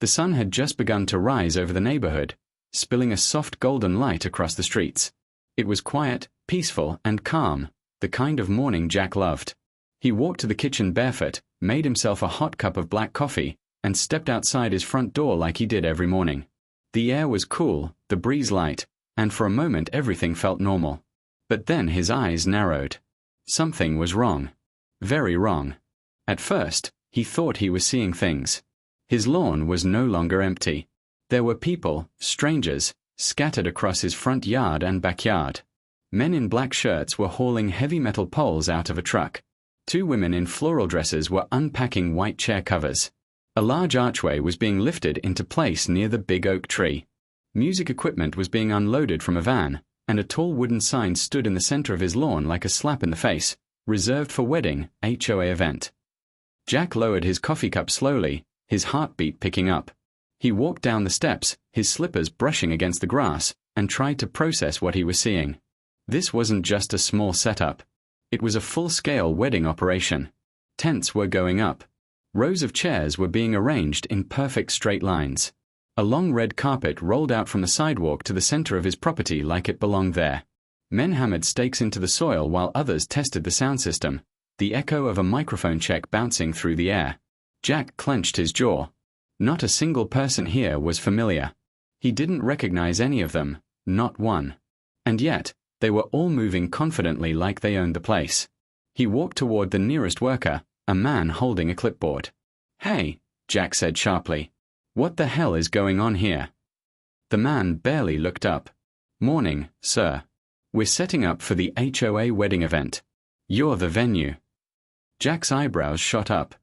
The sun had just begun to rise over the neighborhood, spilling a soft golden light across the streets. It was quiet, peaceful, and calm, the kind of morning Jack loved. He walked to the kitchen barefoot, made himself a hot cup of black coffee, and stepped outside his front door like he did every morning. The air was cool, the breeze light, and for a moment everything felt normal. But then his eyes narrowed. Something was wrong. Very wrong. At first, he thought he was seeing things. His lawn was no longer empty. There were people, strangers, scattered across his front yard and backyard. Men in black shirts were hauling heavy metal poles out of a truck. 2 women in floral dresses were unpacking white chair covers. A large archway was being lifted into place near the big oak tree. Music equipment was being unloaded from a van, and a tall wooden sign stood in the center of his lawn like a slap in the face, reserved for wedding, HOA event. Jack lowered his coffee cup slowly, his heartbeat picking up. He walked down the steps, his slippers brushing against the grass, and tried to process what he was seeing. This wasn't just a small setup. It was a full-scale wedding operation. Tents were going up. Rows of chairs were being arranged in perfect straight lines. A long red carpet rolled out from the sidewalk to the center of his property like it belonged there. Men hammered stakes into the soil while others tested the sound system, the echo of a microphone check bouncing through the air. Jack clenched his jaw. Not a single person here was familiar. He didn't recognize any of them, not one. And yet, they were all moving confidently like they owned the place. He walked toward the nearest worker, a man holding a clipboard. "Hey," Jack said sharply. "What the hell is going on here?" The man barely looked up. "Morning, sir. We're setting up for the HOA wedding event. You're the venue." Jack's eyebrows shot up.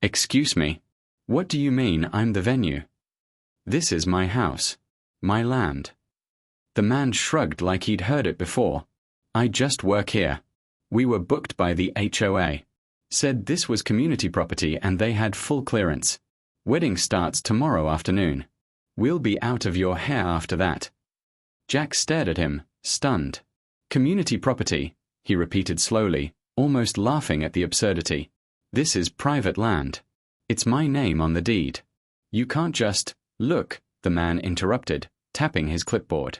"Excuse me? What do you mean I'm the venue?" "This is my house. My land." The man shrugged like he'd heard it before. "I just work here. We were booked by the HOA. Said this was community property and they had full clearance. Wedding starts tomorrow afternoon. We'll be out of your hair after that." Jack stared at him, stunned. "Community property," he repeated slowly, almost laughing at the absurdity. "This is private land. It's my name on the deed. You can't just—" "Look," the man interrupted, tapping his clipboard.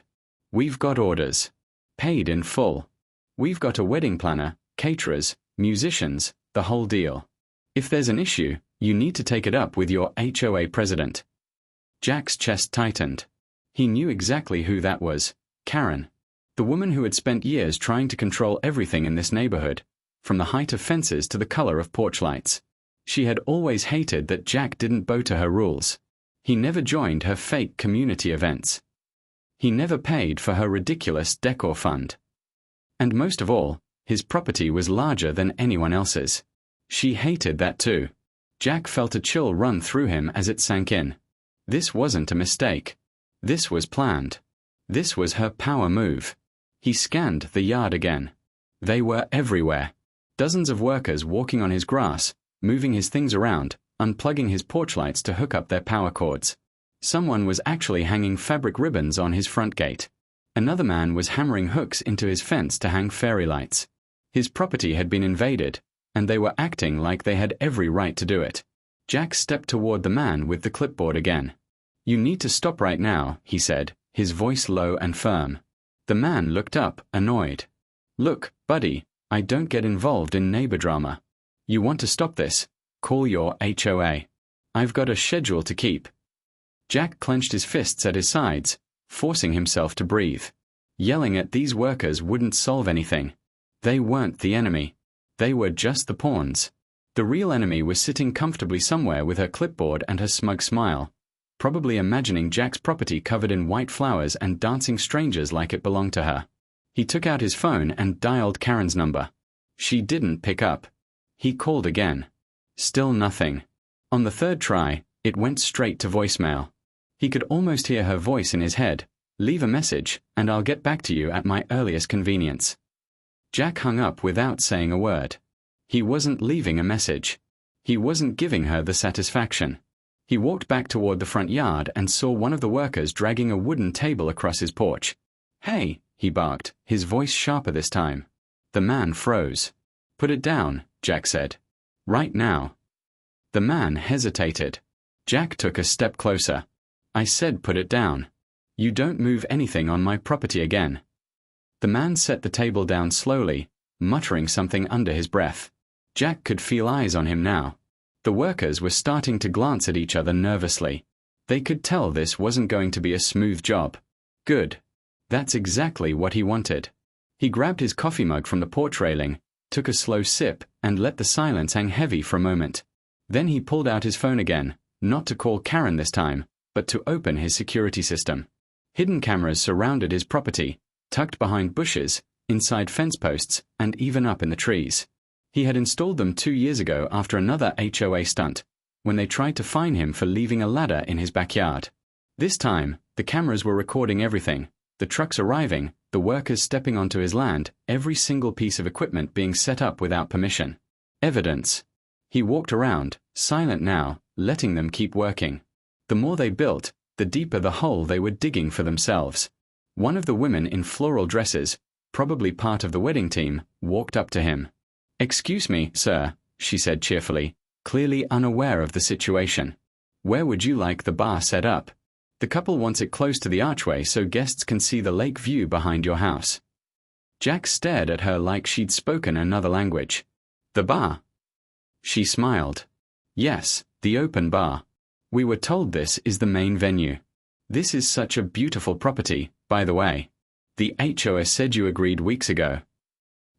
"We've got orders. Paid in full. We've got a wedding planner, caterers, musicians, the whole deal. If there's an issue, you need to take it up with your HOA president." Jack's chest tightened. He knew exactly who that was. Karen. The woman who had spent years trying to control everything in this neighborhood, from the height of fences to the color of porch lights. She had always hated that Jack didn't bow to her rules. He never joined her fake community events. He never paid for her ridiculous decor fund. And most of all, his property was larger than anyone else's. She hated that too. Jack felt a chill run through him as it sank in. This wasn't a mistake. This was planned. This was her power move. He scanned the yard again. They were everywhere. Dozens of workers walking on his grass, moving his things around, unplugging his porch lights to hook up their power cords. Someone was actually hanging fabric ribbons on his front gate. Another man was hammering hooks into his fence to hang fairy lights. His property had been invaded, and they were acting like they had every right to do it. Jack stepped toward the man with the clipboard again. "You need to stop right now," he said, his voice low and firm. The man looked up, annoyed. "Look, buddy, I don't get involved in neighbor drama. You want to stop this? Call your HOA. I've got a schedule to keep." Jack clenched his fists at his sides, forcing himself to breathe. Yelling at these workers wouldn't solve anything. They weren't the enemy. They were just the pawns. The real enemy was sitting comfortably somewhere with her clipboard and her smug smile, probably imagining Jack's property covered in white flowers and dancing strangers like it belonged to her. He took out his phone and dialed Karen's number. She didn't pick up. He called again. Still nothing. On the third try, it went straight to voicemail. He could almost hear her voice in his head. "Leave a message, and I'll get back to you at my earliest convenience." Jack hung up without saying a word. He wasn't leaving a message. He wasn't giving her the satisfaction. He walked back toward the front yard and saw one of the workers dragging a wooden table across his porch. "Hey," he barked, his voice sharper this time. The man froze. "Put it down," Jack said. "Right now." The man hesitated. Jack took a step closer. "I said put it down. You don't move anything on my property again." The man set the table down slowly, muttering something under his breath. Jack could feel eyes on him now. The workers were starting to glance at each other nervously. They could tell this wasn't going to be a smooth job. Good. That's exactly what he wanted. He grabbed his coffee mug from the porch railing, took a slow sip, and let the silence hang heavy for a moment. Then he pulled out his phone again, not to call Karen this time, but to open his security system. Hidden cameras surrounded his property, tucked behind bushes, inside fence posts, and even up in the trees. He had installed them 2 years ago after another HOA stunt, when they tried to fine him for leaving a ladder in his backyard. This time, the cameras were recording everything: the trucks arriving, the workers stepping onto his land, every single piece of equipment being set up without permission. Evidence. He walked around, silent now, letting them keep working. The more they built, the deeper the hole they were digging for themselves. One of the women in floral dresses, probably part of the wedding team, walked up to him. "Excuse me, sir," she said cheerfully, clearly unaware of the situation. "Where would you like the bar set up? The couple wants it close to the archway so guests can see the lake view behind your house." Jack stared at her like she'd spoken another language. "The bar?" She smiled. "Yes, the open bar. We were told this is the main venue. This is such a beautiful property, by the way. The HOA said you agreed weeks ago."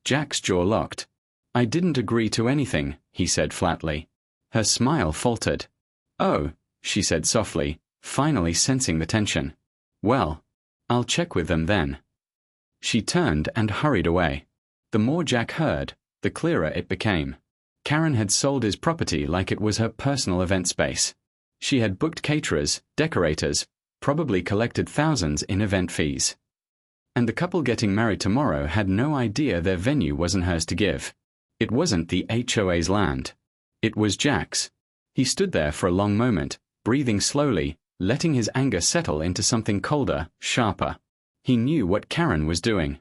Jack's jaw locked. "I didn't agree to anything," he said flatly. Her smile faltered. "Oh," she said softly, finally sensing the tension. "Well, I'll check with them then." She turned and hurried away. The more Jack heard, the clearer it became. Karen had sold his property like it was her personal event space. She had booked caterers, decorators, probably collected thousands in event fees. And the couple getting married tomorrow had no idea their venue wasn't hers to give. It wasn't the HOA's land. It was Jack's. He stood there for a long moment, breathing slowly, letting his anger settle into something colder, sharper. He knew what Karen was doing.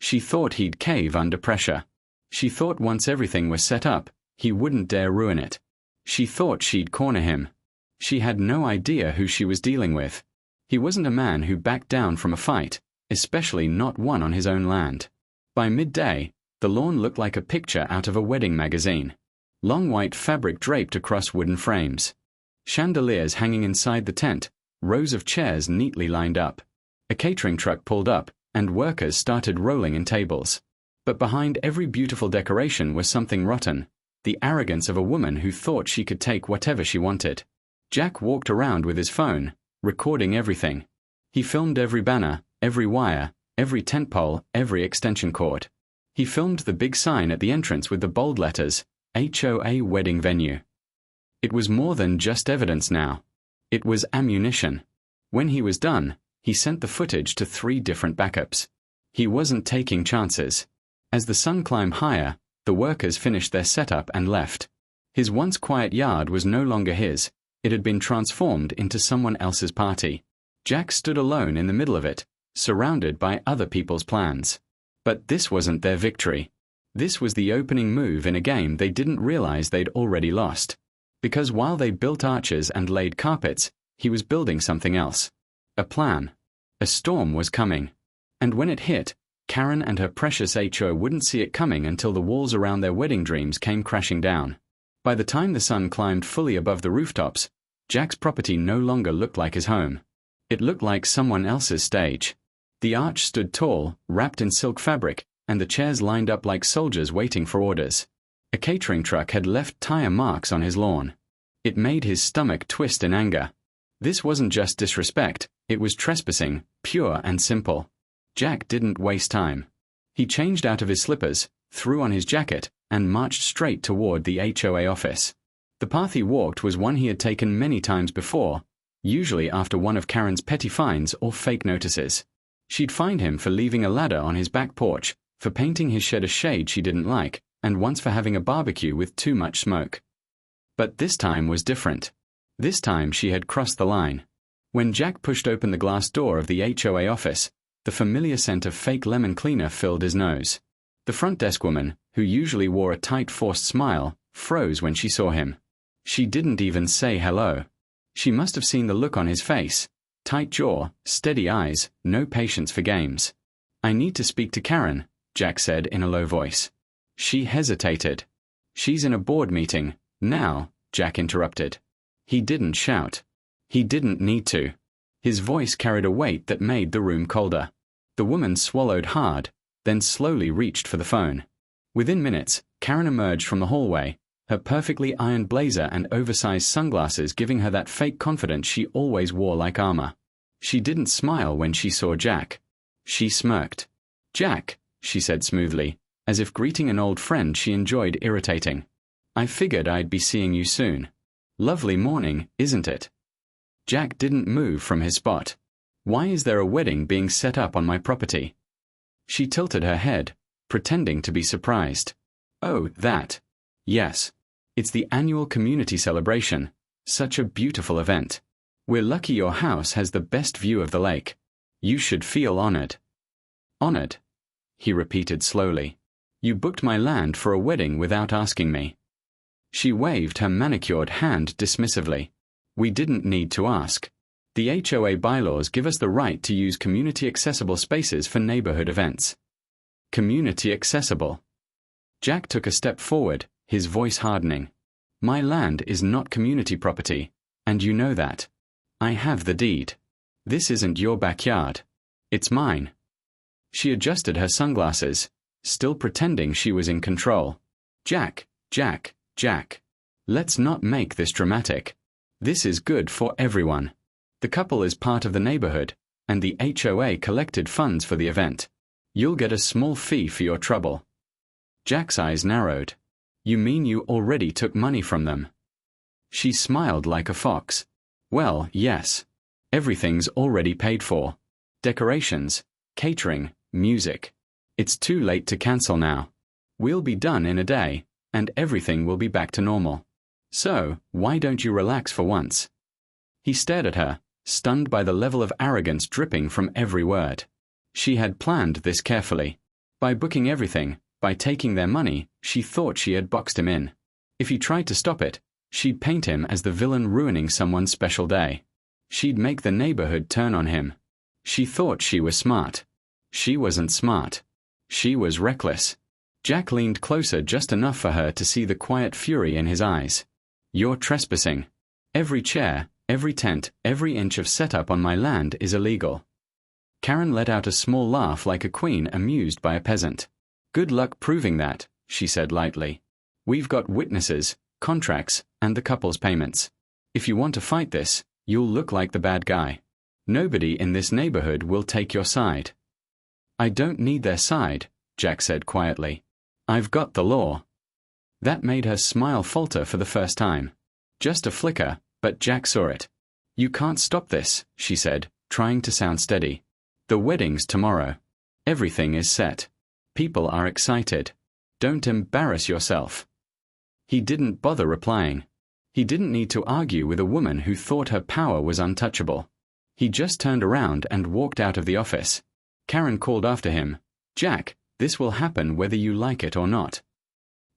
She thought he'd cave under pressure. She thought once everything was set up, he wouldn't dare ruin it. She thought she'd corner him. She had no idea who she was dealing with. He wasn't a man who backed down from a fight, especially not one on his own land. By midday, the lawn looked like a picture out of a wedding magazine. Long white fabric draped across wooden frames. Chandeliers hanging inside the tent, rows of chairs neatly lined up. A catering truck pulled up, and workers started rolling in tables. But behind every beautiful decoration was something rotten: the arrogance of a woman who thought she could take whatever she wanted. Jack walked around with his phone, recording everything. He filmed every banner, every wire, every tent pole, every extension cord. He filmed the big sign at the entrance with the bold letters, HOA Wedding Venue. It was more than just evidence now. It was ammunition. When he was done, he sent the footage to 3 different backups. He wasn't taking chances. As the sun climbed higher, the workers finished their setup and left. His once quiet yard was no longer his. It had been transformed into someone else's party. Jack stood alone in the middle of it, surrounded by other people's plans. But this wasn't their victory. This was the opening move in a game they didn't realize they'd already lost. Because while they built arches and laid carpets, he was building something else. A plan. A storm was coming. And when it hit, Karen and her precious HO wouldn't see it coming until the walls around their wedding dreams came crashing down. By the time the sun climbed fully above the rooftops, Jack's property no longer looked like his home. It looked like someone else's stage. The arch stood tall, wrapped in silk fabric, and the chairs lined up like soldiers waiting for orders. A catering truck had left tire marks on his lawn. It made his stomach twist in anger. This wasn't just disrespect, it was trespassing, pure and simple. Jack didn't waste time. He changed out of his slippers, threw on his jacket, and marched straight toward the HOA office. The path he walked was one he had taken many times before, usually after one of Karen's petty fines or fake notices. She'd fined him for leaving a ladder on his back porch, for painting his shed a shade she didn't like, and once for having a barbecue with too much smoke. But this time was different. This time she had crossed the line. When Jack pushed open the glass door of the HOA office, the familiar scent of fake lemon cleaner filled his nose. The front desk woman, who usually wore a tight forced smile, froze when she saw him. She didn't even say hello. She must have seen the look on his face. Tight jaw, steady eyes, no patience for games. "I need to speak to Karen," Jack said in a low voice. She hesitated. "She's in a board meeting, now," Jack interrupted. He didn't shout. He didn't need to. His voice carried a weight that made the room colder. The woman swallowed hard, then slowly reached for the phone. Within minutes, Karen emerged from the hallway, her perfectly ironed blazer and oversized sunglasses giving her that fake confidence she always wore like armor. She didn't smile when she saw Jack. She smirked. "Jack," she said smoothly, as if greeting an old friend she enjoyed irritating. "I figured I'd be seeing you soon. Lovely morning, isn't it?" Jack didn't move from his spot. "Why is there a wedding being set up on my property?" She tilted her head, pretending to be surprised. "Oh, that. Yes. It's the annual community celebration. Such a beautiful event. We're lucky your house has the best view of the lake. You should feel honored." "Honored?" he repeated slowly. "You booked my land for a wedding without asking me." She waved her manicured hand dismissively. "We didn't need to ask. The HOA bylaws give us the right to use community-accessible spaces for neighborhood events." Community accessible. Jack took a step forward, his voice hardening. "My land is not community property, and you know that. I have the deed. This isn't your backyard. It's mine." She adjusted her sunglasses, still pretending she was in control. "Jack, Jack, Jack. Let's not make this dramatic. This is good for everyone. The couple is part of the neighborhood, and the HOA collected funds for the event. You'll get a small fee for your trouble." Jack's eyes narrowed. "You mean you already took money from them?" She smiled like a fox. "Well, yes. Everything's already paid for. Decorations, catering, music. It's too late to cancel now. We'll be done in a day, and everything will be back to normal. So, why don't you relax for once?" He stared at her, stunned by the level of arrogance dripping from every word. She had planned this carefully. By booking everything, by taking their money, she thought she had boxed him in. If he tried to stop it, she'd paint him as the villain ruining someone's special day. She'd make the neighborhood turn on him. She thought she was smart. She wasn't smart. She was reckless. Jack leaned closer just enough for her to see the quiet fury in his eyes. "You're trespassing. Every chair, every tent, every inch of setup on my land is illegal." Karen let out a small laugh like a queen amused by a peasant. "Good luck proving that," she said lightly. "We've got witnesses, contracts, and the couple's payments. If you want to fight this, you'll look like the bad guy. Nobody in this neighborhood will take your side." "I don't need their side," Jack said quietly. "I've got the law." That made her smile falter for the first time. Just a flicker, but Jack saw it. "You can't stop this," she said, trying to sound steady. "The wedding's tomorrow. Everything is set. People are excited. Don't embarrass yourself." He didn't bother replying. He didn't need to argue with a woman who thought her power was untouchable. He just turned around and walked out of the office. Karen called after him, "Jack, this will happen whether you like it or not."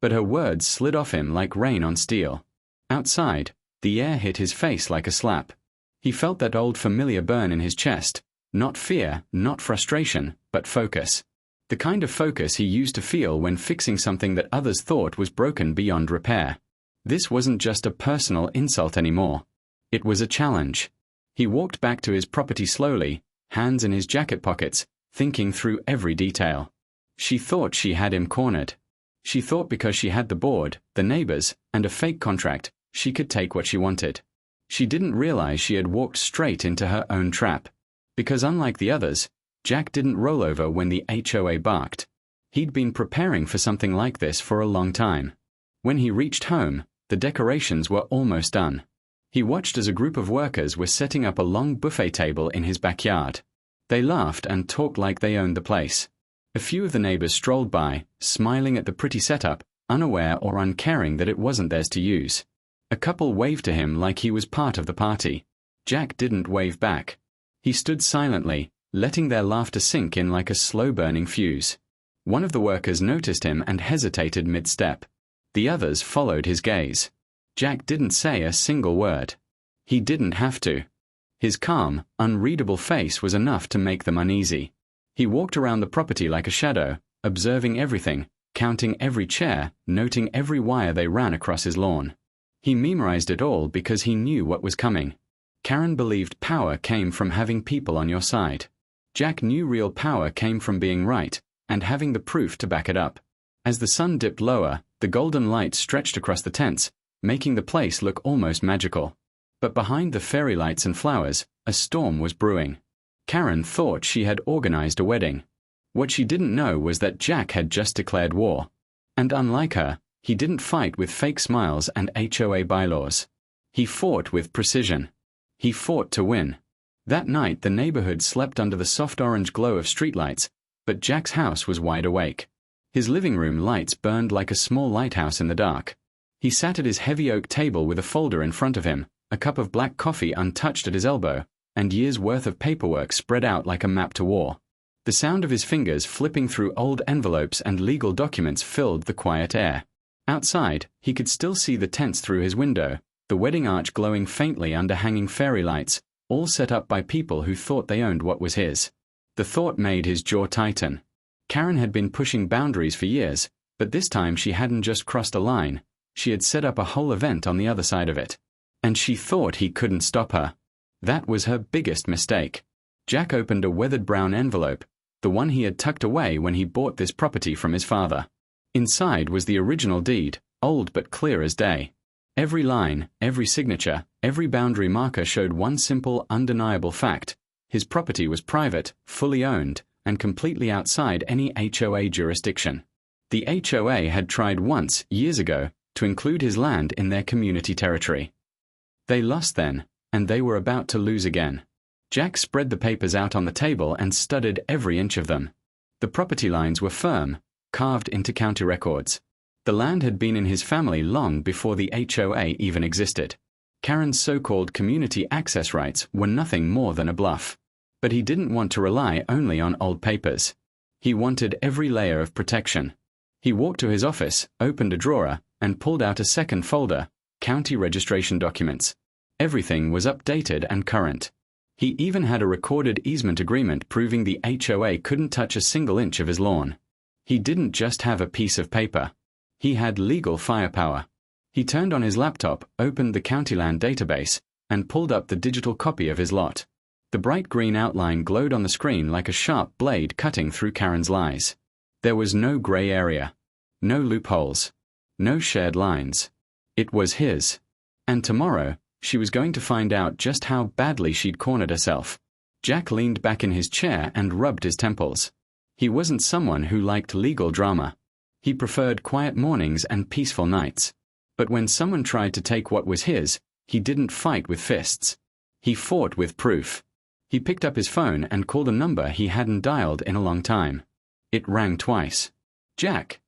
But her words slid off him like rain on steel. Outside, the air hit his face like a slap. He felt that old familiar burn in his chest. Not fear, not frustration, but focus. The kind of focus he used to feel when fixing something that others thought was broken beyond repair. This wasn't just a personal insult anymore. It was a challenge. He walked back to his property slowly, hands in his jacket pockets, thinking through every detail. She thought she had him cornered. She thought because she had the board, the neighbors, and a fake contract, she could take what she wanted. She didn't realize she had walked straight into her own trap. Because unlike the others, Jack didn't roll over when the HOA barked. He'd been preparing for something like this for a long time. When he reached home, the decorations were almost done. He watched as a group of workers were setting up a long buffet table in his backyard. They laughed and talked like they owned the place. A few of the neighbors strolled by, smiling at the pretty setup, unaware or uncaring that it wasn't theirs to use. A couple waved to him like he was part of the party. Jack didn't wave back. He stood silently, letting their laughter sink in like a slow-burning fuse. One of the workers noticed him and hesitated mid-step. The others followed his gaze. Jack didn't say a single word. He didn't have to. His calm, unreadable face was enough to make them uneasy. He walked around the property like a shadow, observing everything, counting every chair, noting every wire they ran across his lawn. He memorized it all because he knew what was coming. Karen believed power came from having people on your side. Jack knew real power came from being right, and having the proof to back it up. As the sun dipped lower, the golden light stretched across the tents, making the place look almost magical. But behind the fairy lights and flowers, a storm was brewing. Karen thought she had organized a wedding. What she didn't know was that Jack had just declared war. And unlike her, he didn't fight with fake smiles and HOA bylaws. He fought with precision. He fought to win. That night the neighborhood slept under the soft orange glow of streetlights, but Jack's house was wide awake. His living room lights burned like a small lighthouse in the dark. He sat at his heavy oak table with a folder in front of him, a cup of black coffee untouched at his elbow, and years' worth of paperwork spread out like a map to war. The sound of his fingers flipping through old envelopes and legal documents filled the quiet air. Outside, he could still see the tents through his window, the wedding arch glowing faintly under hanging fairy lights, all set up by people who thought they owned what was his. The thought made his jaw tighten. Karen had been pushing boundaries for years, but this time she hadn't just crossed a line, she had set up a whole event on the other side of it. And she thought he couldn't stop her. That was her biggest mistake. Jack opened a weathered brown envelope, the one he had tucked away when he bought this property from his father. Inside was the original deed, old but clear as day. Every line, every signature, every boundary marker showed one simple, undeniable fact. His property was private, fully owned, and completely outside any HOA jurisdiction. The HOA had tried once, years ago, to include his land in their community territory. They lost then, and they were about to lose again. Jack spread the papers out on the table and studied every inch of them. The property lines were firm, carved into county records. The land had been in his family long before the HOA even existed. Karen's so-called community access rights were nothing more than a bluff. But he didn't want to rely only on old papers. He wanted every layer of protection. He walked to his office, opened a drawer, and pulled out a second folder, county registration documents. Everything was updated and current. He even had a recorded easement agreement proving the HOA couldn't touch a single inch of his lawn. He didn't just have a piece of paper. He had legal firepower. He turned on his laptop, opened the county land database, and pulled up the digital copy of his lot. The bright green outline glowed on the screen like a sharp blade cutting through Karen's lies. There was no gray area. No loopholes. No shared lines. It was his. And tomorrow, she was going to find out just how badly she'd cornered herself. Jack leaned back in his chair and rubbed his temples. He wasn't someone who liked legal drama. He preferred quiet mornings and peaceful nights. But when someone tried to take what was his, he didn't fight with fists. He fought with proof. He picked up his phone and called a number he hadn't dialed in a long time. It rang twice. "Jack?"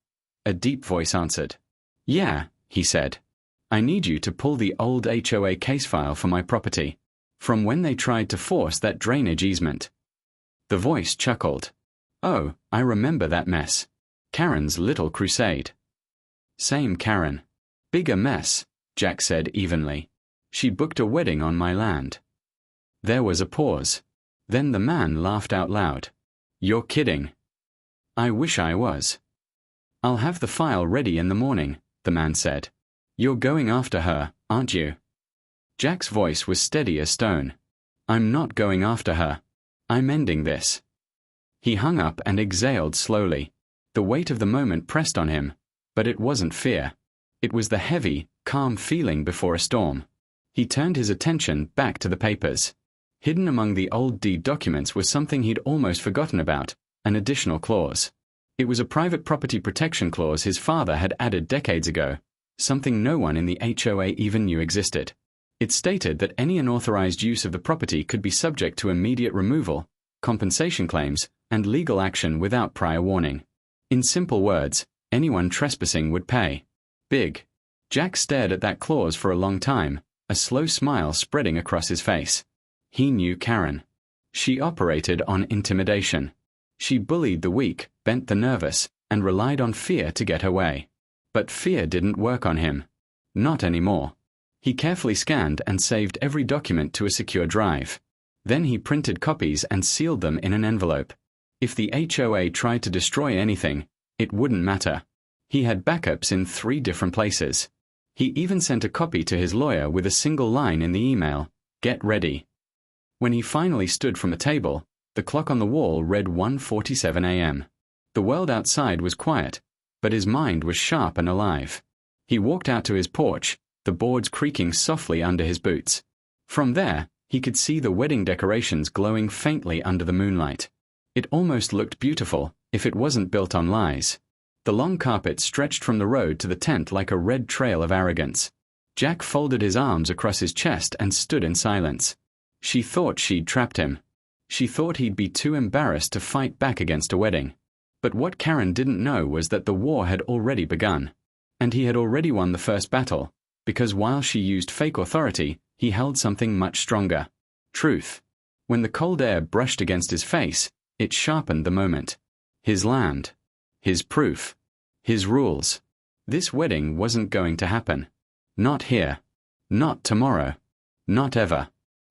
A deep voice answered. "Yeah," he said. "I need you to pull the old HOA case file for my property, from when they tried to force that drainage easement." The voice chuckled. "Oh, I remember that mess. Karen's little crusade." "Same Karen. Bigger mess," Jack said evenly. "She booked a wedding on my land." There was a pause. Then the man laughed out loud. "You're kidding." "I wish I was." "I'll have the file ready in the morning," the man said. "You're going after her, aren't you?" Jack's voice was steady as stone. "I'm not going after her. I'm ending this." He hung up and exhaled slowly. The weight of the moment pressed on him, but it wasn't fear. It was the heavy, calm feeling before a storm. He turned his attention back to the papers. Hidden among the old deed documents was something he'd almost forgotten about, an additional clause. It was a private property protection clause his father had added decades ago, something no one in the HOA even knew existed. It stated that any unauthorized use of the property could be subject to immediate removal, compensation claims, and legal action without prior warning. In simple words, anyone trespassing would pay. Big. Jack stared at that clause for a long time, a slow smile spreading across his face. He knew Karen. She operated on intimidation. She bullied the weak, bent the nervous, and relied on fear to get her way. But fear didn't work on him. Not anymore. He carefully scanned and saved every document to a secure drive. Then he printed copies and sealed them in an envelope. If the HOA tried to destroy anything, it wouldn't matter. He had backups in 3 different places. He even sent a copy to his lawyer with a single line in the email, "Get ready." When he finally stood from a table, the clock on the wall read 1:47 a.m. The world outside was quiet, but his mind was sharp and alive. He walked out to his porch, the boards creaking softly under his boots. From there, he could see the wedding decorations glowing faintly under the moonlight. It almost looked beautiful, if it wasn't built on lies. The long carpet stretched from the road to the tent like a red trail of arrogance. Jack folded his arms across his chest and stood in silence. She thought she'd trapped him. She thought he'd be too embarrassed to fight back against a wedding. But what Karen didn't know was that the war had already begun. And he had already won the first battle, because while she used fake authority, he held something much stronger: truth. When the cold air brushed against his face, it sharpened the moment. His land. His proof. His rules. This wedding wasn't going to happen. Not here. Not tomorrow. Not ever.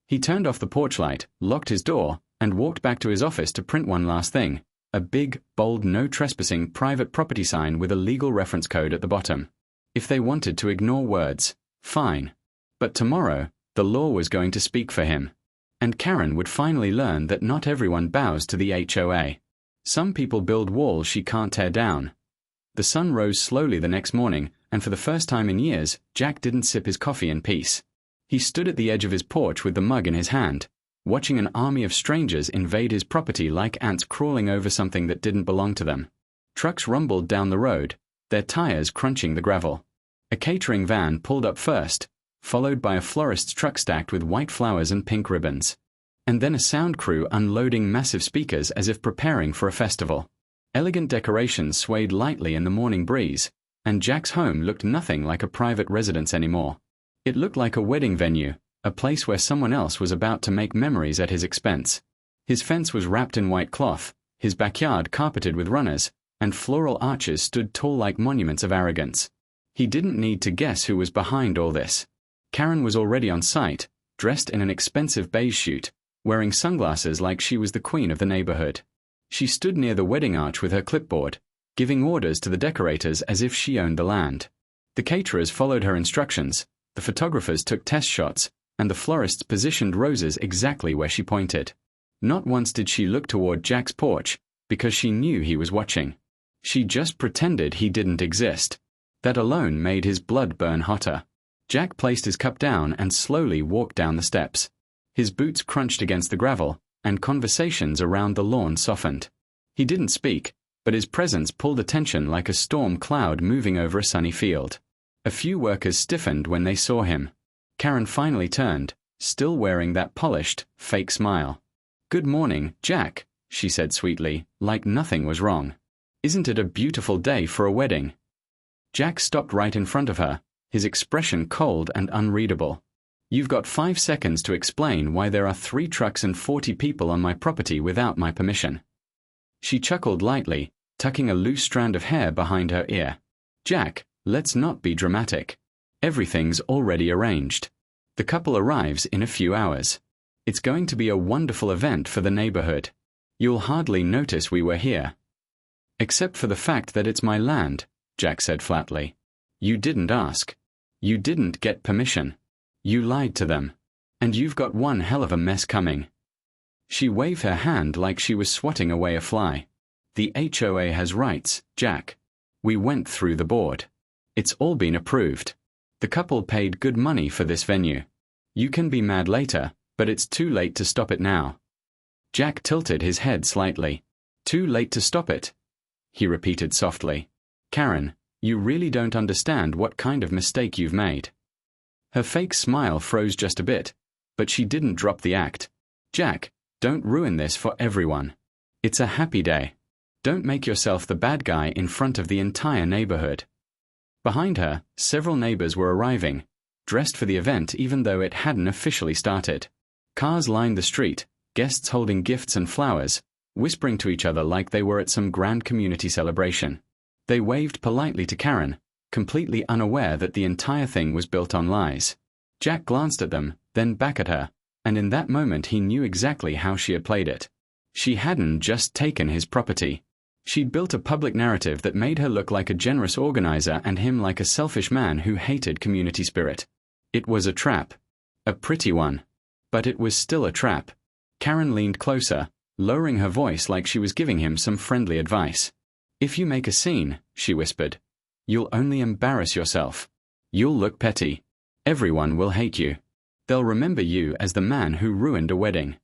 He turned off the porch light, locked his door, and walked back to his office to print one last thing: a big, bold no trespassing private property sign with a legal reference code at the bottom. If they wanted to ignore words, fine. But tomorrow, the law was going to speak for him. And Karen would finally learn that not everyone bows to the HOA. Some people build walls she can't tear down. The sun rose slowly the next morning, and for the first time in years, Jack didn't sip his coffee in peace. He stood at the edge of his porch with the mug in his hand, watching an army of strangers invade his property like ants crawling over something that didn't belong to them. Trucks rumbled down the road, their tires crunching the gravel. A catering van pulled up first, followed by a florist's truck stacked with white flowers and pink ribbons. And then a sound crew unloading massive speakers as if preparing for a festival. Elegant decorations swayed lightly in the morning breeze, and Jack's home looked nothing like a private residence anymore. It looked like a wedding venue, a place where someone else was about to make memories at his expense. His fence was wrapped in white cloth, his backyard carpeted with runners, and floral arches stood tall like monuments of arrogance. He didn't need to guess who was behind all this. Karen was already on site, dressed in an expensive beige suit, wearing sunglasses like she was the queen of the neighborhood. She stood near the wedding arch with her clipboard, giving orders to the decorators as if she owned the land. The caterers followed her instructions, the photographers took test shots, and the florists positioned roses exactly where she pointed. Not once did she look toward Jack's porch, because she knew he was watching. She just pretended he didn't exist. That alone made his blood burn hotter. Jack placed his cup down and slowly walked down the steps. His boots crunched against the gravel, and conversations around the lawn softened. He didn't speak, but his presence pulled attention like a storm cloud moving over a sunny field. A few workers stiffened when they saw him. Karen finally turned, still wearing that polished, fake smile. "Good morning, Jack," she said sweetly, like nothing was wrong. "Isn't it a beautiful day for a wedding?" Jack stopped right in front of her, his expression cold and unreadable. "You've got 5 seconds to explain why there are 3 trucks and 40 people on my property without my permission." She chuckled lightly, tucking a loose strand of hair behind her ear. "Jack, let's not be dramatic. Everything's already arranged. The couple arrives in a few hours. It's going to be a wonderful event for the neighborhood. You'll hardly notice we were here." "Except for the fact that it's my land," Jack said flatly. "You didn't ask. You didn't get permission. You lied to them. And you've got one hell of a mess coming." She waved her hand like she was swatting away a fly. "The HOA has rights, Jack. We went through the board. It's all been approved. The couple paid good money for this venue. You can be mad later, but it's too late to stop it now." Jack tilted his head slightly. "Too late to stop it?" he repeated softly. "Karen, you really don't understand what kind of mistake you've made." Her fake smile froze just a bit, but she didn't drop the act. "Jack, don't ruin this for everyone. It's a happy day. Don't make yourself the bad guy in front of the entire neighborhood." Behind her, several neighbors were arriving, dressed for the event even though it hadn't officially started. Cars lined the street, guests holding gifts and flowers, whispering to each other like they were at some grand community celebration. They waved politely to Karen, completely unaware that the entire thing was built on lies. Jack glanced at them, then back at her, and in that moment he knew exactly how she had played it. She hadn't just taken his property. She'd built a public narrative that made her look like a generous organizer and him like a selfish man who hated community spirit. It was a trap. A pretty one. But it was still a trap. Karen leaned closer, lowering her voice like she was giving him some friendly advice. "If you make a scene," she whispered, "you'll only embarrass yourself. You'll look petty. Everyone will hate you. They'll remember you as the man who ruined a wedding."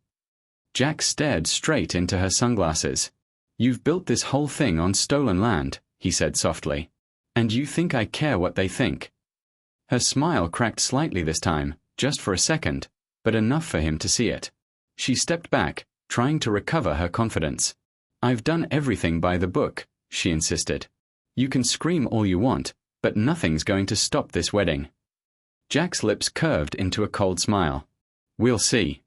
Jack stared straight into her sunglasses. "You've built this whole thing on stolen land," he said softly. "And you think I care what they think?" Her smile cracked slightly this time, just for a second, but enough for him to see it. She stepped back, trying to recover her confidence. "I've done everything by the book," she insisted. "You can scream all you want, but nothing's going to stop this wedding." Jack's lips curved into a cold smile. "We'll see."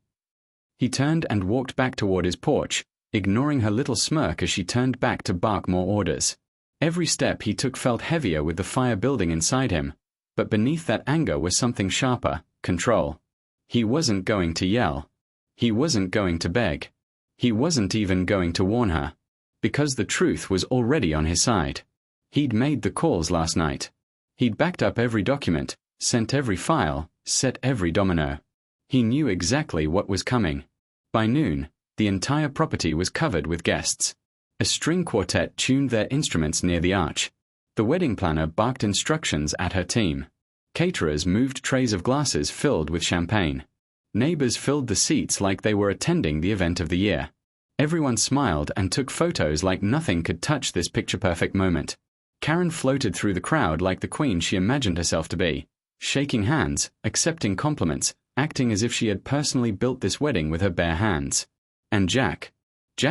He turned and walked back toward his porch, ignoring her little smirk as she turned back to bark more orders. Every step he took felt heavier with the fire building inside him, but beneath that anger was something sharper: control. He wasn't going to yell. He wasn't going to beg. He wasn't even going to warn her. Because the truth was already on his side. He'd made the calls last night. He'd backed up every document, sent every file, set every domino. He knew exactly what was coming. By noon, the entire property was covered with guests. A string quartet tuned their instruments near the arch. The wedding planner barked instructions at her team. Caterers moved trays of glasses filled with champagne. Neighbors filled the seats like they were attending the event of the year. Everyone smiled and took photos like nothing could touch this picture-perfect moment. Karen floated through the crowd like the queen she imagined herself to be, shaking hands, accepting compliments, acting as if she had personally built this wedding with her bare hands. And Jack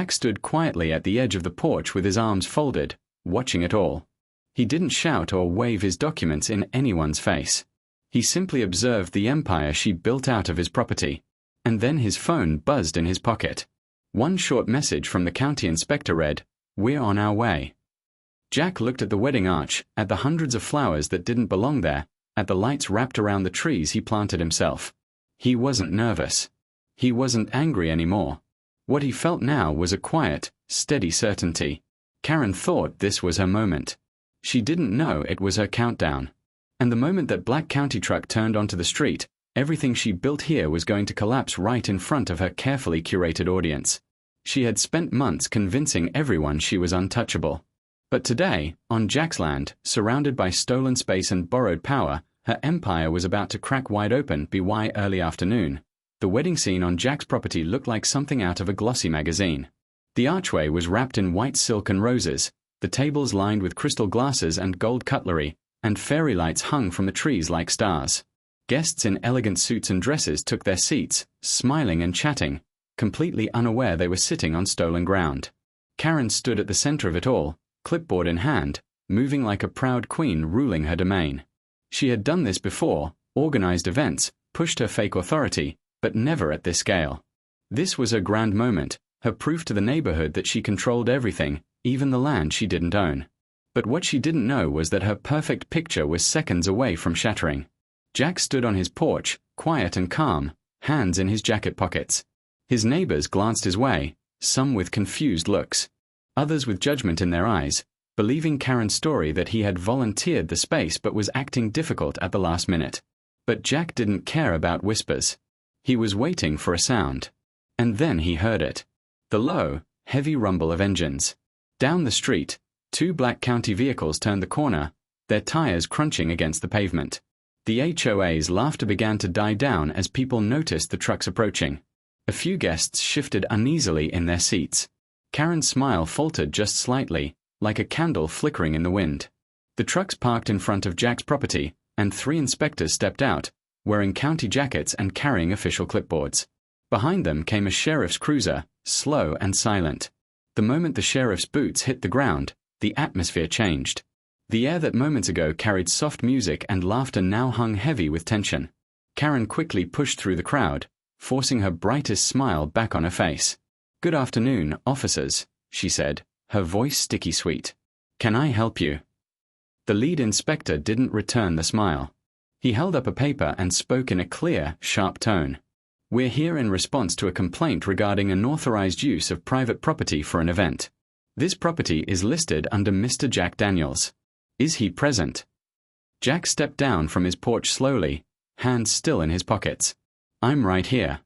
stood quietly at the edge of the porch with his arms folded, watching it all. He didn't shout or wave his documents in anyone's face. He simply observed the empire she built out of his property. And then his phone buzzed in his pocket. One short message from the county inspector read, "We're on our way." Jack looked at the wedding arch, at the hundreds of flowers that didn't belong there, at the lights wrapped around the trees he planted himself. He wasn't nervous. He wasn't angry anymore. What he felt now was a quiet, steady certainty. Karen thought this was her moment. She didn't know it was her countdown. And the moment that black county truck turned onto the street, everything she built here was going to collapse right in front of her carefully curated audience. She had spent months convincing everyone she was untouchable. But today, on Jack's land, surrounded by stolen space and borrowed power, her empire was about to crack wide open by early afternoon. The wedding scene on Jack's property looked like something out of a glossy magazine. The archway was wrapped in white silk and roses, the tables lined with crystal glasses and gold cutlery, and fairy lights hung from the trees like stars. Guests in elegant suits and dresses took their seats, smiling and chatting, completely unaware they were sitting on stolen ground. Karen stood at the center of it all, clipboard in hand, moving like a proud queen ruling her domain. She had done this before, organized events, pushed her fake authority, but never at this scale. This was her grand moment, her proof to the neighborhood that she controlled everything, even the land she didn't own. But what she didn't know was that her perfect picture was seconds away from shattering. Jack stood on his porch, quiet and calm, hands in his jacket pockets. His neighbors glanced his way, some with confused looks, others with judgment in their eyes, believing Karen's story that he had volunteered the space but was acting difficult at the last minute. But Jack didn't care about whispers. He was waiting for a sound. And then he heard it. The low, heavy rumble of engines. Down the street, two black county vehicles turned the corner, their tires crunching against the pavement. The HOA's laughter began to die down as people noticed the trucks approaching. A few guests shifted uneasily in their seats. Karen's smile faltered just slightly, like a candle flickering in the wind. The trucks parked in front of Jack's property, and 3 inspectors stepped out, wearing county jackets and carrying official clipboards. Behind them came a sheriff's cruiser, slow and silent. The moment the sheriff's boots hit the ground, the atmosphere changed. The air that moments ago carried soft music and laughter now hung heavy with tension. Karen quickly pushed through the crowd, forcing her brightest smile back on her face. "Good afternoon, officers," she said, her voice sticky sweet. "Can I help you?" The lead inspector didn't return the smile. He held up a paper and spoke in a clear, sharp tone. "We're here in response to a complaint regarding unauthorized use of private property for an event. This property is listed under Mr. Jack Daniels. Is he present?" Jack stepped down from his porch slowly, hands still in his pockets. "I'm right here."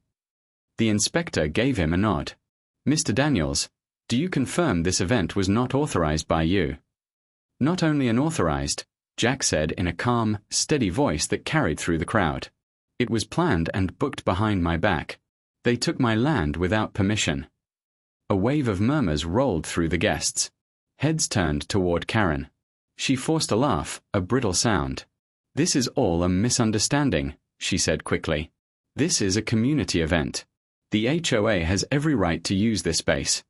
The inspector gave him a nod. "Mr. Daniels, do you confirm this event was not authorized by you?" "Not only unauthorized," Jack said in a calm, steady voice that carried through the crowd. "It was planned and booked behind my back. They took my land without permission." A wave of murmurs rolled through the guests. Heads turned toward Karen. She forced a laugh, a brittle sound. "This is all a misunderstanding," she said quickly. "This is a community event. The HOA has every right to use this space."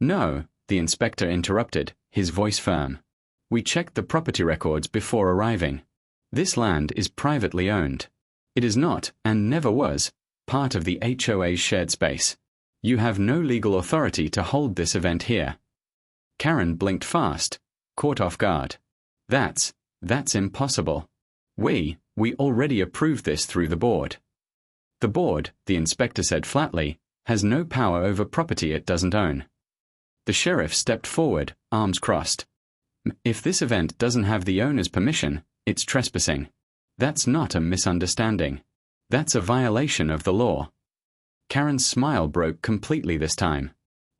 "No," the inspector interrupted, his voice firm. "We checked the property records before arriving. This land is privately owned. It is not, and never was, part of the HOA's shared space. You have no legal authority to hold this event here." Karen blinked fast, caught off guard. That's impossible. We already approved this through the board." "The board," the inspector said flatly, "has no power over property it doesn't own." The sheriff stepped forward, arms crossed. "If this event doesn't have the owner's permission, it's trespassing. That's not a misunderstanding. That's a violation of the law." Karen's smile broke completely this time.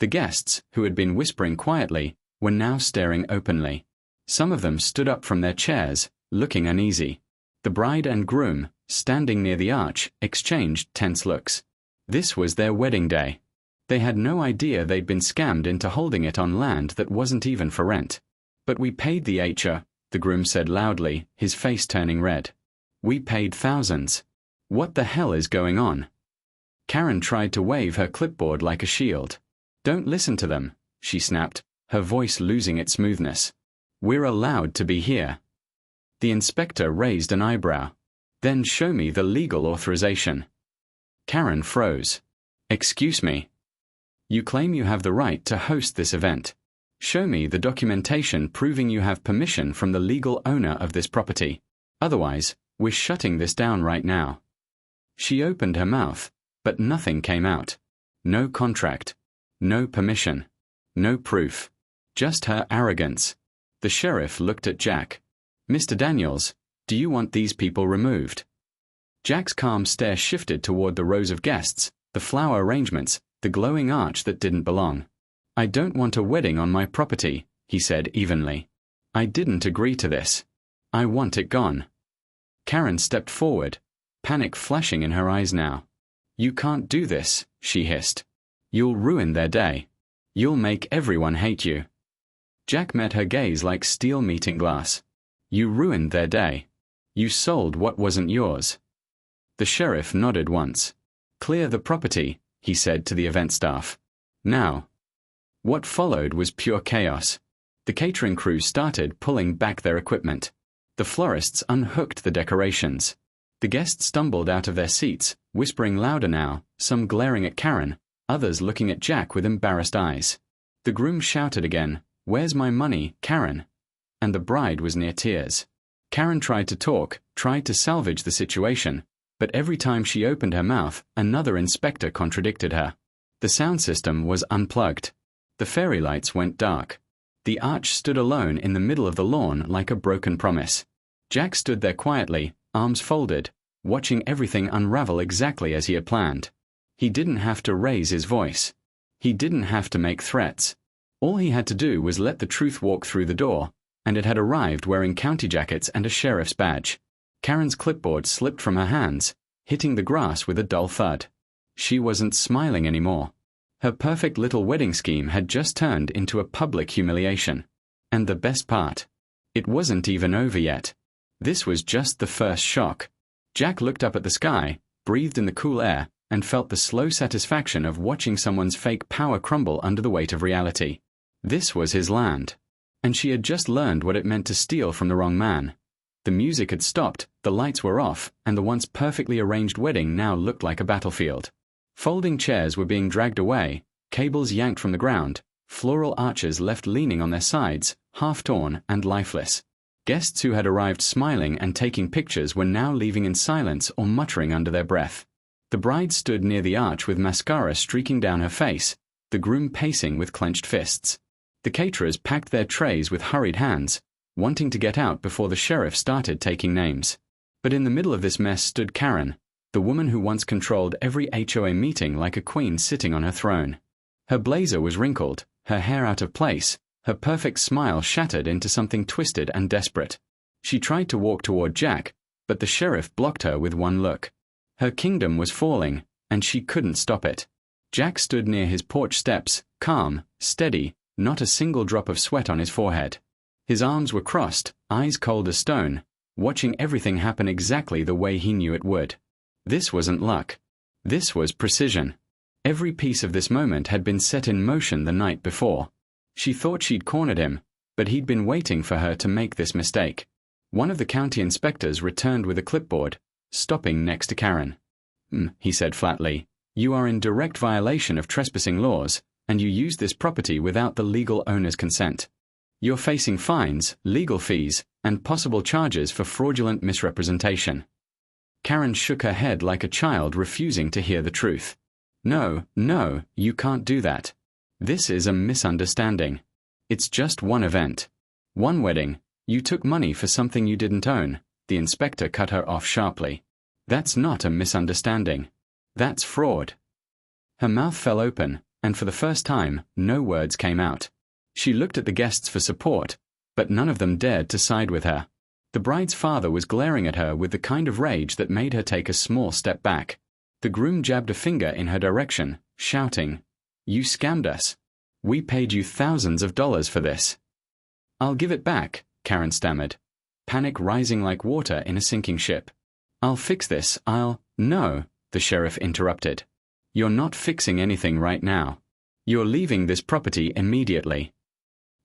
The guests, who had been whispering quietly, were now staring openly. Some of them stood up from their chairs, looking uneasy. The bride and groom, standing near the arch, exchanged tense looks. This was their wedding day. They had no idea they'd been scammed into holding it on land that wasn't even for rent. "But we paid the HOA," the groom said loudly, his face turning red. "We paid thousands. What the hell is going on?" Karen tried to wave her clipboard like a shield. "Don't listen to them," she snapped, her voice losing its smoothness. "We're allowed to be here." The inspector raised an eyebrow. "Then show me the legal authorization." Karen froze. "Excuse me. You claim you have the right to host this event. Show me the documentation proving you have permission from the legal owner of this property. Otherwise, we're shutting this down right now." She opened her mouth, but nothing came out. No contract. No permission. No proof. Just her arrogance. The sheriff looked at Jack. "Mr. Daniels, do you want these people removed?" Jack's calm stare shifted toward the rows of guests, the flower arrangements, the glowing arch that didn't belong. "I don't want a wedding on my property," he said evenly. "I didn't agree to this. I want it gone." Karen stepped forward, panic flashing in her eyes now. "You can't do this," she hissed. "You'll ruin their day. You'll make everyone hate you." Jack met her gaze like steel meeting glass. "You ruined their day. You sold what wasn't yours." The sheriff nodded once. "Clear the property," he said to the event staff. "Now." What followed was pure chaos. The catering crew started pulling back their equipment. The florists unhooked the decorations. The guests stumbled out of their seats, whispering louder now, some glaring at Karen, others looking at Jack with embarrassed eyes. The groom shouted again, "Where's my money, Karen?" And the bride was near tears. Karen tried to talk, tried to salvage the situation, but every time she opened her mouth, another inspector contradicted her. The sound system was unplugged. The fairy lights went dark. The arch stood alone in the middle of the lawn like a broken promise. Jack stood there quietly, arms folded, watching everything unravel exactly as he had planned. He didn't have to raise his voice. He didn't have to make threats. All he had to do was let the truth walk through the door, and it had arrived wearing county jackets and a sheriff's badge. Karen's clipboard slipped from her hands, hitting the grass with a dull thud. She wasn't smiling anymore. Her perfect little wedding scheme had just turned into a public humiliation. And the best part, it wasn't even over yet. This was just the first shock. Jack looked up at the sky, breathed in the cool air, and felt the slow satisfaction of watching someone's fake power crumble under the weight of reality. This was his land. And she had just learned what it meant to steal from the wrong man. The music had stopped, the lights were off, and the once perfectly arranged wedding now looked like a battlefield. Folding chairs were being dragged away, cables yanked from the ground, floral arches left leaning on their sides, half-torn and lifeless. Guests who had arrived smiling and taking pictures were now leaving in silence or muttering under their breath. The bride stood near the arch with mascara streaking down her face, the groom pacing with clenched fists. The caterers packed their trays with hurried hands, wanting to get out before the sheriff started taking names. But in the middle of this mess stood Karen, the woman who once controlled every HOA meeting like a queen sitting on her throne. Her blazer was wrinkled, her hair out of place, her perfect smile shattered into something twisted and desperate. She tried to walk toward Jack, but the sheriff blocked her with one look. Her kingdom was falling, and she couldn't stop it. Jack stood near his porch steps, calm, steady, not a single drop of sweat on his forehead. His arms were crossed, eyes cold as stone, watching everything happen exactly the way he knew it would. This wasn't luck. This was precision. Every piece of this moment had been set in motion the night before. She thought she'd cornered him, but he'd been waiting for her to make this mistake. One of the county inspectors returned with a clipboard, stopping next to Karen. He said flatly, "You are in direct violation of trespassing laws, and you used this property without the legal owner's consent. You're facing fines, legal fees, and possible charges for fraudulent misrepresentation." Karen shook her head like a child refusing to hear the truth. No, you can't do that. This is a misunderstanding. It's just one event. One wedding. You took money for something you didn't own. The inspector cut her off sharply. That's not a misunderstanding. That's fraud. Her mouth fell open, and for the first time, no words came out. She looked at the guests for support, but none of them dared to side with her. The bride's father was glaring at her with the kind of rage that made her take a small step back. The groom jabbed a finger in her direction, shouting, "You scammed us. We paid you thousands of dollars for this." "I'll give it back," Karen stammered, panic rising like water in a sinking ship. "I'll fix this, No," the sheriff interrupted. "You're not fixing anything right now. You're leaving this property immediately."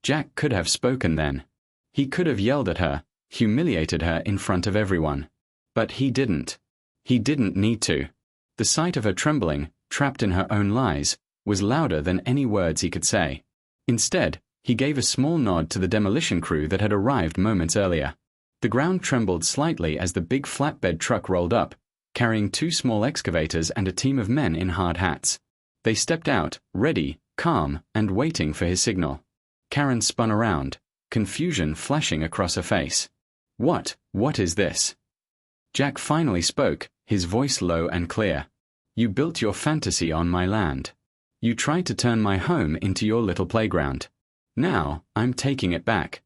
Jack could have spoken then. He could have yelled at her, humiliated her in front of everyone. But he didn't. He didn't need to. The sight of her trembling, trapped in her own lies, was louder than any words he could say. Instead, he gave a small nod to the demolition crew that had arrived moments earlier. The ground trembled slightly as the big flatbed truck rolled up, carrying 2 small excavators and a team of men in hard hats. They stepped out, ready, calm, and waiting for his signal. Karen spun around, confusion flashing across her face. What is this?" Jack finally spoke, his voice low and clear. "You built your fantasy on my land. You tried to turn my home into your little playground. Now, I'm taking it back."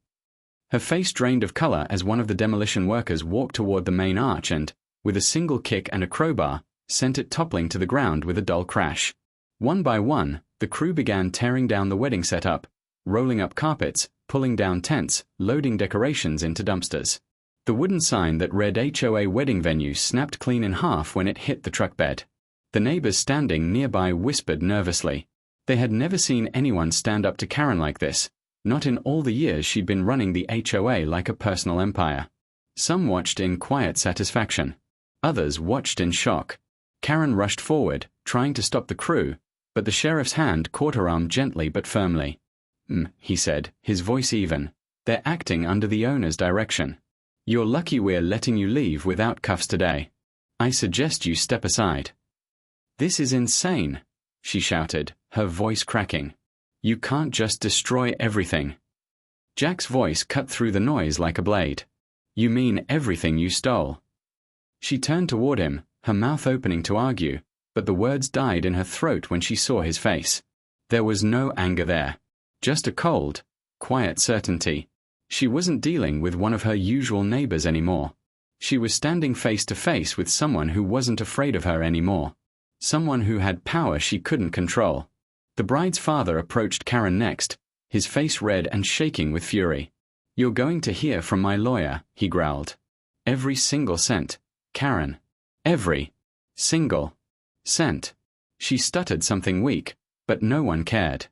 Her face drained of color as one of the demolition workers walked toward the main arch and, with a single kick and a crowbar, sent it toppling to the ground with a dull crash. One by one, the crew began tearing down the wedding setup, rolling up carpets, pulling down tents, loading decorations into dumpsters. The wooden sign that read HOA wedding venue snapped clean in half when it hit the truck bed. The neighbors standing nearby whispered nervously. They had never seen anyone stand up to Karen like this, not in all the years she'd been running the HOA like a personal empire. Some watched in quiet satisfaction. Others watched in shock. Karen rushed forward, trying to stop the crew, but the sheriff's hand caught her arm gently but firmly. He said, his voice even. "They're acting under the owner's direction. You're lucky we're letting you leave without cuffs today. I suggest you step aside." "This is insane," she shouted, her voice cracking. "You can't just destroy everything." Jack's voice cut through the noise like a blade. "You mean everything you stole?" She turned toward him, her mouth opening to argue, but the words died in her throat when she saw his face. There was no anger there. Just a cold, quiet certainty. She wasn't dealing with one of her usual neighbors anymore. She was standing face to face with someone who wasn't afraid of her anymore. Someone who had power she couldn't control. The bride's father approached Karen next, his face red and shaking with fury. "You're going to hear from my lawyer," he growled. "Every single cent, Karen. Every single cent." She stuttered something weak, but no one cared.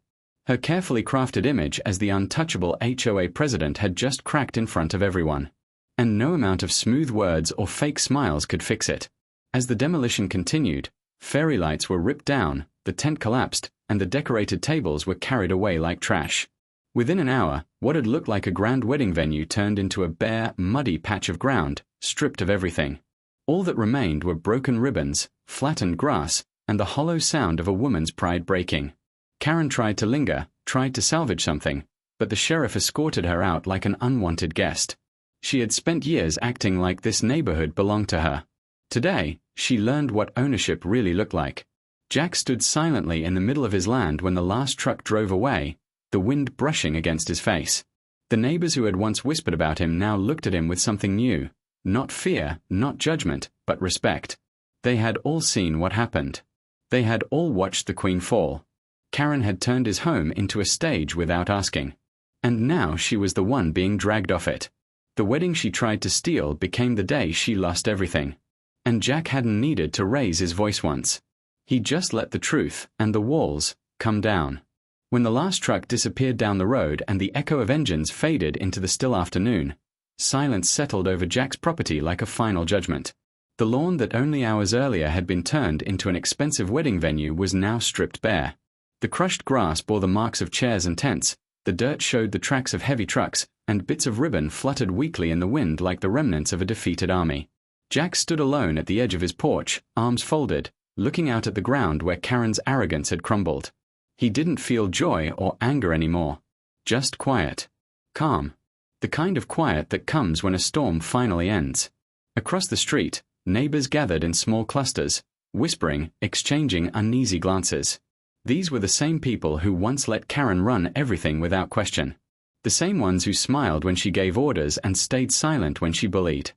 Her carefully crafted image as the untouchable HOA president had just cracked in front of everyone. And no amount of smooth words or fake smiles could fix it. As the demolition continued, fairy lights were ripped down, the tent collapsed, and the decorated tables were carried away like trash. Within an hour, what had looked like a grand wedding venue turned into a bare, muddy patch of ground, stripped of everything. All that remained were broken ribbons, flattened grass, and the hollow sound of a woman's pride breaking. Karen tried to linger, tried to salvage something, but the sheriff escorted her out like an unwanted guest. She had spent years acting like this neighborhood belonged to her. Today, she learned what ownership really looked like. Jack stood silently in the middle of his land when the last truck drove away, the wind brushing against his face. The neighbors who had once whispered about him now looked at him with something new. Not fear, not judgment, but respect. They had all seen what happened. They had all watched the Queen fall. Karen had turned his home into a stage without asking. And now she was the one being dragged off it. The wedding she tried to steal became the day she lost everything. And Jack hadn't needed to raise his voice once. He just let the truth, and the walls, come down. When the last truck disappeared down the road and the echo of engines faded into the still afternoon, silence settled over Jack's property like a final judgment. The lawn that only hours earlier had been turned into an expensive wedding venue was now stripped bare. The crushed grass bore the marks of chairs and tents, the dirt showed the tracks of heavy trucks, and bits of ribbon fluttered weakly in the wind like the remnants of a defeated army. Jack stood alone at the edge of his porch, arms folded, looking out at the ground where Karen's arrogance had crumbled. He didn't feel joy or anger anymore. Just quiet. Calm. The kind of quiet that comes when a storm finally ends. Across the street, neighbors gathered in small clusters, whispering, exchanging uneasy glances. These were the same people who once let Karen run everything without question. The same ones who smiled when she gave orders and stayed silent when she bullied.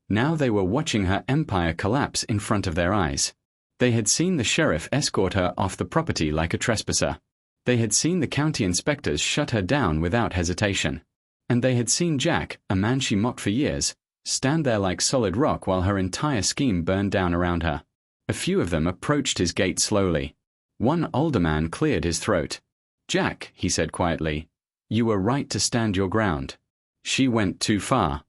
Now they were watching her empire collapse in front of their eyes. They had seen the sheriff escort her off the property like a trespasser. They had seen the county inspectors shut her down without hesitation. And they had seen Jack, a man she mocked for years, stand there like solid rock while her entire scheme burned down around her. A few of them approached his gate slowly. One older man cleared his throat. "Jack," he said quietly, "you were right to stand your ground. She went too far."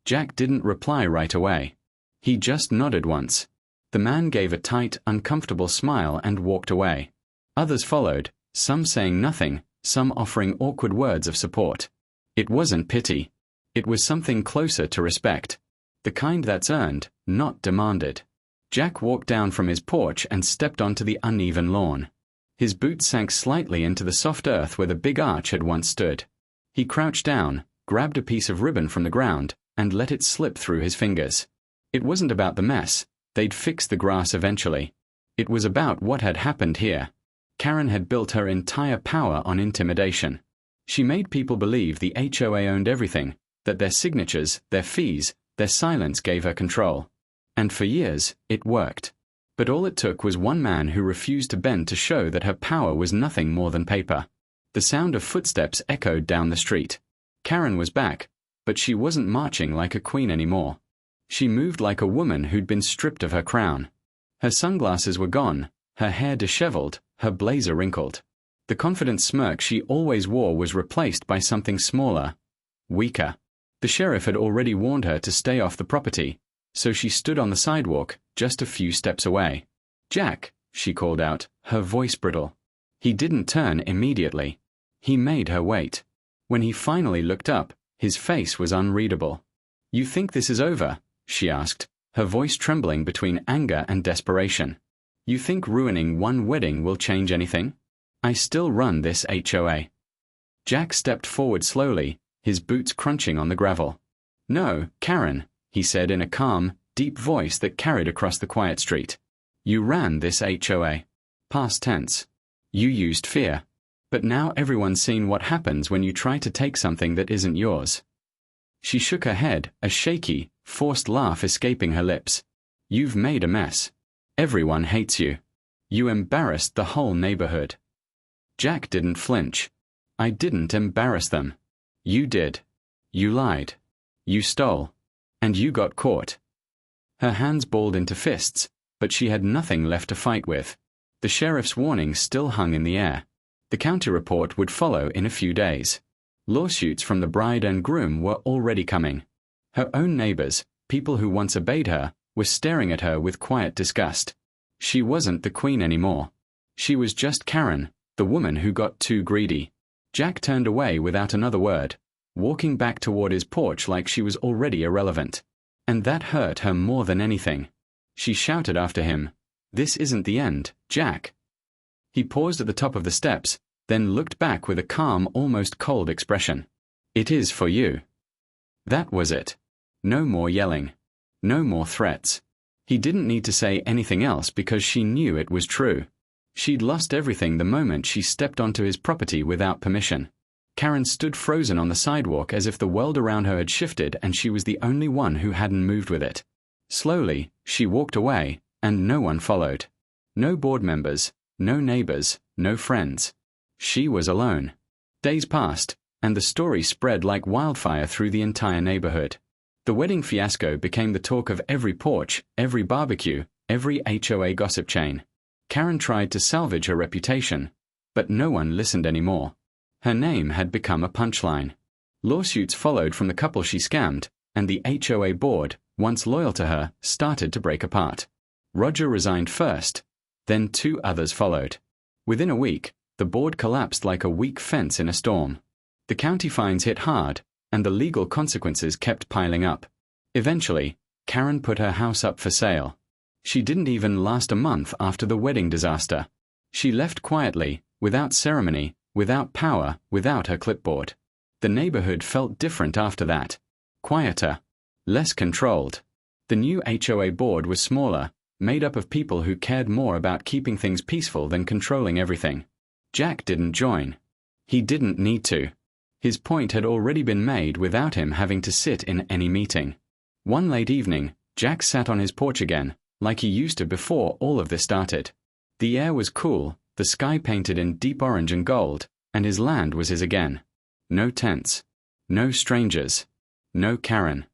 Jack didn't reply right away. He just nodded once. The man gave a tight, uncomfortable smile and walked away. Others followed, some saying nothing, some offering awkward words of support. It wasn't pity. It was something closer to respect. The kind that's earned, not demanded. Jack walked down from his porch and stepped onto the uneven lawn. His boots sank slightly into the soft earth where the big arch had once stood. He crouched down, grabbed a piece of ribbon from the ground, and let it slip through his fingers. It wasn't about the mess. They'd fix the grass eventually. It was about what had happened here. Karen had built her entire power on intimidation. She made people believe the HOA owned everything, that their signatures, their fees, their silence gave her control. And for years, it worked. But all it took was one man who refused to bend to show that her power was nothing more than paper. The sound of footsteps echoed down the street. Karen was back, but she wasn't marching like a queen anymore. She moved like a woman who'd been stripped of her crown. Her sunglasses were gone, her hair disheveled, her blazer wrinkled. The confident smirk she always wore was replaced by something smaller, weaker. The sheriff had already warned her to stay off the property, so she stood on the sidewalk, just a few steps away. "Jack," she called out, her voice brittle. He didn't turn immediately. He made her wait. When he finally looked up, his face was unreadable. "You think this is over?" she asked, her voice trembling between anger and desperation. "You think ruining one wedding will change anything? I still run this HOA." Jack stepped forward slowly, his boots crunching on the gravel. "No, Karen," he said in a calm, deep voice that carried across the quiet street. "You ran this HOA. Past tense. You used fear. But now everyone's seen what happens when you try to take something that isn't yours." She shook her head, a shaky, forced laugh escaping her lips. "You've made a mess. Everyone hates you. You embarrassed the whole neighborhood." Jack didn't flinch. "I didn't embarrass them. You did. You lied. You stole. And you got caught." Her hands balled into fists, but she had nothing left to fight with. The sheriff's warning still hung in the air. The county report would follow in a few days. Lawsuits from the bride and groom were already coming. Her own neighbors, people who once obeyed her, were staring at her with quiet disgust. She wasn't the queen anymore. She was just Karen, the woman who got too greedy. Jack turned away without another word, walking back toward his porch like she was already irrelevant. And that hurt her more than anything. She shouted after him, "This isn't the end, Jack." He paused at the top of the steps, then looked back with a calm, almost cold expression. "It is for you." That was it. No more yelling. No more threats. He didn't need to say anything else because she knew it was true. She'd lost everything the moment she stepped onto his property without permission. Karen stood frozen on the sidewalk as if the world around her had shifted and she was the only one who hadn't moved with it. Slowly, she walked away, and no one followed. No board members, no neighbors, no friends. She was alone. Days passed, and the story spread like wildfire through the entire neighborhood. The wedding fiasco became the talk of every porch, every barbecue, every HOA gossip chain. Karen tried to salvage her reputation, but no one listened anymore. Her name had become a punchline. Lawsuits followed from the couple she scammed, and the HOA board, once loyal to her, started to break apart. Roger resigned first, then 2 others followed. Within a week, the board collapsed like a weak fence in a storm. The county fines hit hard, and the legal consequences kept piling up. Eventually, Karen put her house up for sale. She didn't even last a month after the wedding disaster. She left quietly, without ceremony, without power, without her clipboard. The neighborhood felt different after that. Quieter. Less controlled. The new HOA board was smaller, made up of people who cared more about keeping things peaceful than controlling everything. Jack didn't join. He didn't need to. His point had already been made without him having to sit in any meeting. One late evening, Jack sat on his porch again, like he used to before all of this started. The air was cool, the sky painted in deep orange and gold, and his land was his again. No tents. No strangers. No Karen.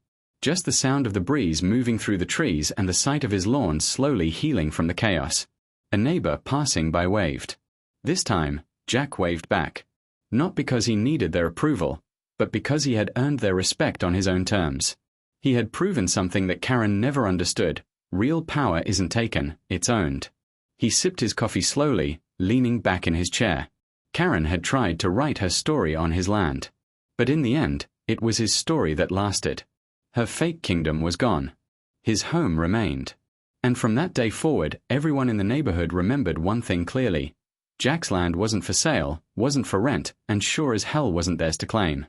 Just the sound of the breeze moving through the trees and the sight of his lawn slowly healing from the chaos. A neighbor passing by waved. This time, Jack waved back. Not because he needed their approval, but because he had earned their respect on his own terms. He had proven something that Karen never understood. Real power isn't taken, it's owned. He sipped his coffee slowly, leaning back in his chair. Karen had tried to write her story on his land. But in the end, it was his story that lasted. Her fake kingdom was gone. His home remained. And from that day forward, everyone in the neighborhood remembered one thing clearly. Jack's land wasn't for sale, wasn't for rent, and sure as hell wasn't theirs to claim.